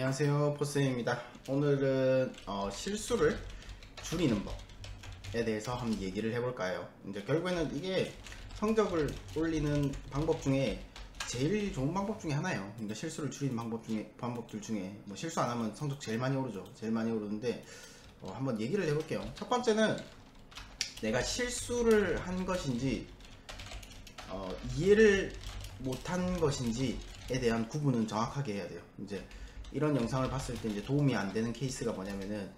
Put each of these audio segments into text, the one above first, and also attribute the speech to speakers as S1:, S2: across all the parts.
S1: 안녕하세요, 포스입니다. 오늘은 실수를 줄이는 법에 대해서 한번 얘기를 해볼까요? 이제 결국에는 이게 성적을 올리는 방법 중에 제일 좋은 방법 중에 하나예요. 그러니까 실수를 줄이는 방법들 중에 뭐 실수 안 하면 성적 제일 많이 오르죠. 제일 많이 오르는데 한번 얘기를 해볼게요. 첫 번째는 내가 실수를 한 것인지 이해를 못한 것인지에 대한 구분은 정확하게 해야 돼요. 이제 이런 영상을 봤을 때 이제 도움이 안 되는 케이스가 뭐냐면은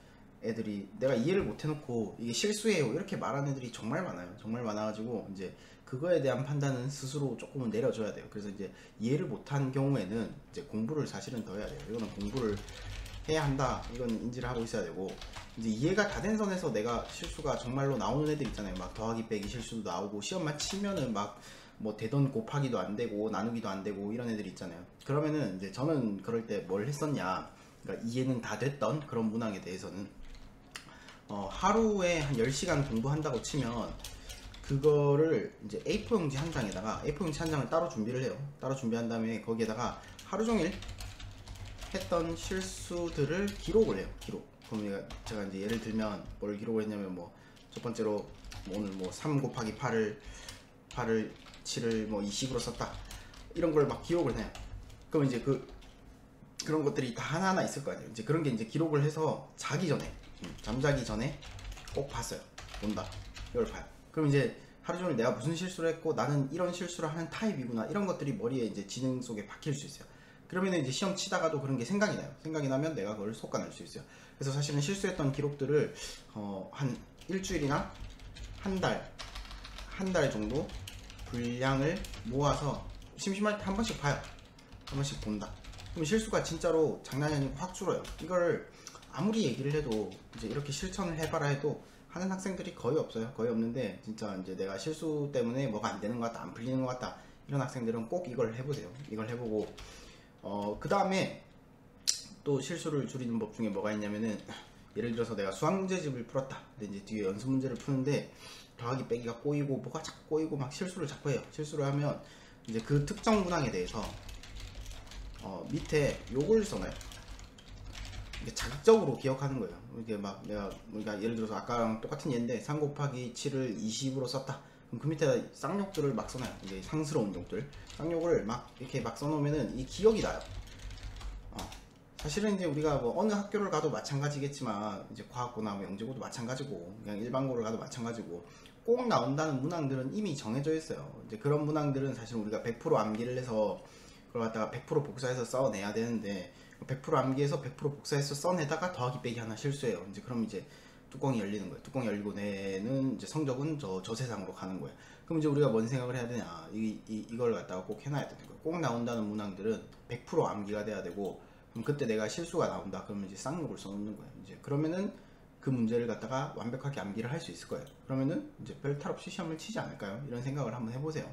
S1: 애들이 내가 이해를 못 해놓고 이게 실수예요 이렇게 말하는 애들이 정말 많아요. 정말 많아가지고 이제 그거에 대한 판단은 스스로 조금은 내려줘야 돼요. 그래서 이제 이해를 못한 경우에는 이제 공부를 사실은 더 해야 돼요. 이거는 공부를 해야 한다. 이건 인지를 하고 있어야 되고, 이제 이해가 다 된 선에서 내가 실수가 정말로 나오는 애들 있잖아요. 막 더하기 빼기 실수도 나오고 시험만 치면은 막 뭐 대던 곱하기도 안 되고 나누기도 안 되고 이런 애들 있잖아요. 그러면은 이제 저는 그럴 때 뭘 했었냐, 그러니까 이해는 다 됐던 그런 문항에 대해서는 하루에 한 10시간 공부한다고 치면 그거를 이제 A4 용지 한 장에다가 A4 용지 한 장을 따로 준비를 해요. 따로 준비한 다음에 거기에다가 하루 종일 했던 실수들을 기록을 해요. 기록. 그럼 제가 이제 예를 들면 뭘 기록을 했냐면 뭐 첫 번째로 오늘 뭐 3 곱하기 8을 7을 뭐 20으로 썼다, 이런 걸 막 기록을 해요. 그럼 이제 그런 것들이 다 하나하나 있을 거 아니에요. 이제 그런 게 이제 기록을 해서 자기 전에 잠자기 전에 꼭 봤어요. 본다. 이걸 봐요. 그럼 이제 하루 종일 내가 무슨 실수를 했고 나는 이런 실수를 하는 타입이구나, 이런 것들이 머리에 이제 지능 속에 박힐 수 있어요. 그러면 이제 시험 치다가도 그런 게 생각이 나요. 생각이 나면 내가 그걸 속아낼 수 있어요. 그래서 사실은 실수했던 기록들을 한 일주일이나 한 달 정도 분량을 모아서 심심할 때 한 번씩 봐요. 한 번씩 본다. 그럼 실수가 진짜로 장난이 아니고 확 줄어요. 이걸 아무리 얘기를 해도 이제 이렇게 실천을 해봐라 해도 하는 학생들이 거의 없어요. 거의 없는데, 진짜 이제 내가 실수 때문에 뭐가 안 되는 것 같다, 안 풀리는 것 같다, 이런 학생들은 꼭 이걸 해보세요. 이걸 해보고 그 다음에 또 실수를 줄이는 법 중에 뭐가 있냐면은, 예를 들어서 내가 수학 문제집을 풀었다. 근데 이제 뒤에 연습 문제를 푸는데 더하기 빼기가 꼬이고 뭐가 자꾸 꼬이고 막 실수를 자꾸 해요. 실수를 하면 이제 그 특정 문항에 대해서 밑에 요걸 써놔요. 이게 자극적으로 기억하는 거예요. 이게 막 내가 그러니까 예를 들어서 아까랑 똑같은 예인데 3 곱하기 7을 20으로 썼다. 그럼 그 밑에다 쌍욕들을 막 써놔요. 이게 상스러운 욕들, 쌍욕을 막 이렇게 막 써놓으면은 이 기억이 나요. 사실은 이제 우리가 뭐 어느 학교를 가도 마찬가지겠지만, 이제 과학고나 뭐 영재고도 마찬가지고 그냥 일반고를 가도 마찬가지고, 꼭 나온다는 문항들은 이미 정해져 있어요. 이제 그런 문항들은 사실 우리가 100% 암기를 해서 그걸 갖다가 100% 복사해서 써내야 되는데, 100% 암기해서 100% 복사해서 써내다가 더하기 빼기 하나 실수해요. 이제 그럼 이제 뚜껑이 열리는 거예요. 뚜껑이 열리고 내는 이제 성적은 저 세상으로 가는 거예요. 그럼 이제 우리가 뭔 생각을 해야 되냐, 이걸 갖다가 꼭 해놔야 되는 거예요. 꼭 나온다는 문항들은 100% 암기가 돼야 되고, 그럼 그때 내가 실수가 나온다 그러면 이제 쌍욕을 써놓는 거예요. 이제 그러면은 그 문제를 갖다가 완벽하게 암기를 할 수 있을 거예요. 그러면은 이제 별 탈 없이 시험을 치지 않을까요? 이런 생각을 한번 해보세요.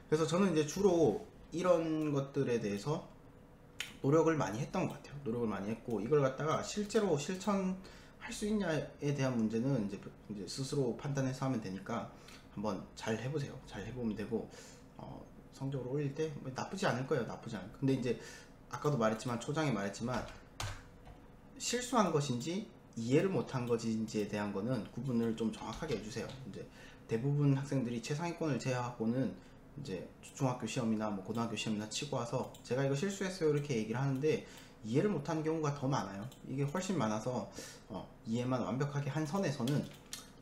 S1: 그래서 저는 이제 주로 이런 것들에 대해서 노력을 많이 했던 것 같아요. 노력을 많이 했고, 이걸 갖다가 실제로 실천할 수 있냐에 대한 문제는 이제 스스로 판단해서 하면 되니까 한번 잘 해보세요. 잘 해보면 되고, 성적을 올릴 때 나쁘지 않을 거예요. 나쁘지 않을 거예요. 근데 이제 아까도 말했지만, 초장에 말했지만, 실수한 것인지 이해를 못한 것인지에 대한 거는 구분을 좀 정확하게 해주세요. 이제 대부분 학생들이 최상위권을 제외하고는 이제 중학교 시험이나 뭐 고등학교 시험이나 치고 와서 제가 이거 실수했어요 이렇게 얘기를 하는데, 이해를 못하는 경우가 더 많아요. 이게 훨씬 많아서 이해만 완벽하게 한 선에서는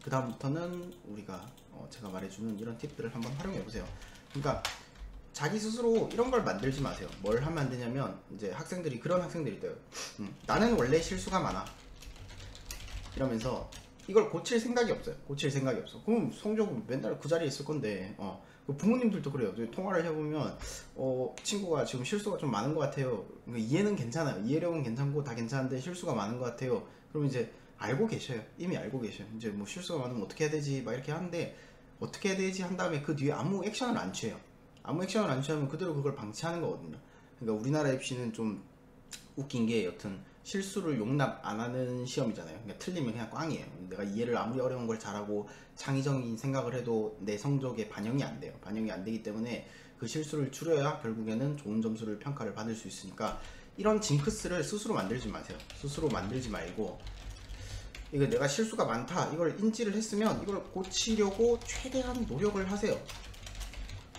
S1: 그 다음부터는 우리가 제가 말해주는 이런 팁들을 한번 활용해 보세요. 그러니까 자기 스스로 이런 걸 만들지 마세요. 뭘 하면 안 되냐면, 이제 그런 학생들이 있대요. 나는 원래 실수가 많아 이러면서 이걸 고칠 생각이 없어요. 고칠 생각이 없어. 그럼 성적은 맨날 그 자리에 있을 건데, 부모님들도 그래요. 통화를 해보면 친구가 지금 실수가 좀 많은 것 같아요. 그러니까 이해는 괜찮아요. 이해력은 괜찮고 다 괜찮은데 실수가 많은 것 같아요. 그럼 이제 알고 계셔요. 이미 알고 계셔요. 이제 뭐 실수가 많으면 어떻게 해야 되지 막 이렇게 하는데, 어떻게 해야 되지 한 다음에 그 뒤에 아무 액션을 안 취해요. 아무 액션을 안 취하면 그대로 그걸 방치하는 거거든요. 그러니까 우리나라 입시는 좀 웃긴 게, 여튼 실수를 용납 안 하는 시험이잖아요. 그러니까 틀리면 그냥 꽝이에요. 내가 이해를 아무리 어려운 걸 잘하고 창의적인 생각을 해도 내 성적에 반영이 안 돼요. 반영이 안 되기 때문에 그 실수를 줄여야 결국에는 좋은 점수를 평가를 받을 수 있으니까, 이런 징크스를 스스로 만들지 마세요. 스스로 만들지 말고, 이거 내가 실수가 많다 이걸 인지를 했으면 이걸 고치려고 최대한 노력을 하세요.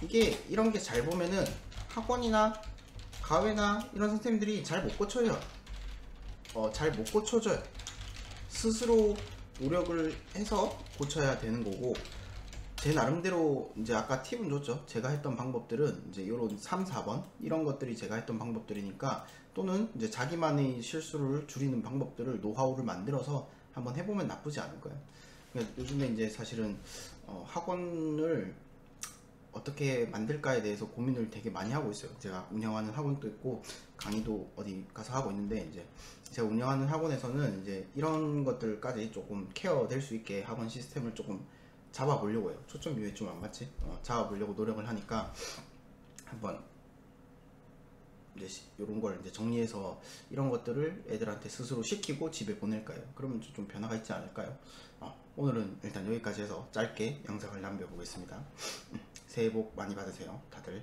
S1: 이게 이런 게 잘 보면은 학원이나 가회나 이런 선생님들이 잘 못 고쳐요. 잘 못 고쳐줘요. 스스로 노력을 해서 고쳐야 되는 거고, 제 나름대로 이제 아까 팁은 줬죠. 제가 했던 방법들은 이제 요런 3, 4번 이런 것들이 제가 했던 방법들이니까, 또는 이제 자기만의 실수를 줄이는 방법들을 노하우를 만들어서 한번 해보면 나쁘지 않을 거예요. 요즘에 이제 사실은 학원을 어떻게 만들까에 대해서 고민을 되게 많이 하고 있어요. 제가 운영하는 학원도 있고 강의도 어디 가서 하고 있는데, 이제 제가 운영하는 학원에서는 이제 이런 것들까지 조금 케어될 수 있게 학원 시스템을 조금 잡아보려고 해요. 초점이 왜 좀 안 맞지? 잡아보려고 노력을 하니까 한번 이제 이런 걸 이제 정리해서 이런 것들을 애들한테 스스로 시키고 집에 보낼까요? 그러면 좀 변화가 있지 않을까요? 오늘은 일단 여기까지 해서 짧게 영상을 남겨보겠습니다. 새해 복 많이 받으세요, 다들.